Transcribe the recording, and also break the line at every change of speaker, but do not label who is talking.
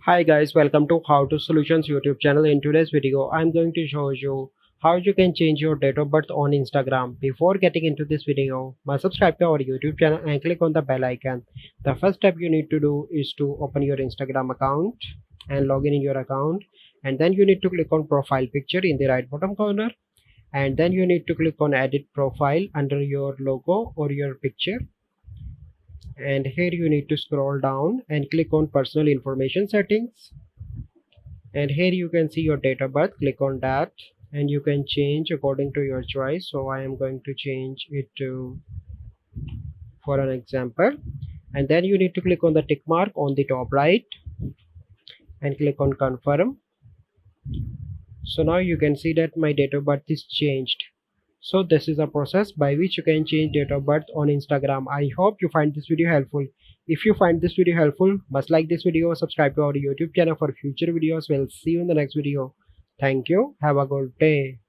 Hi guys, welcome to How to Solutions YouTube channel. In today's video, I'm going to show you how you can change your date of birth on Instagram. Before getting into this video, must subscribe to our YouTube channel and click on the bell icon. The first step you need to do is to open your Instagram account and log in your account, and then you need to click on profile picture in the right bottom corner, and then you need to click on edit profile under your logo or your picture, and here you need to scroll down and click on personal information settings, and here you can see your date of birth. Click on that and you can change according to your choice. So I am going to change it to, for an example, and then you need to click on the tick mark on the top right and click on confirm. So now you can see that my date of birth is changed. So this is a process by which you can change date of birth on Instagram. I hope you find this video helpful. If you find this video helpful, must like this video, subscribe to our YouTube channel for future videos. We'll see you in the next video. Thank you. Have a good day.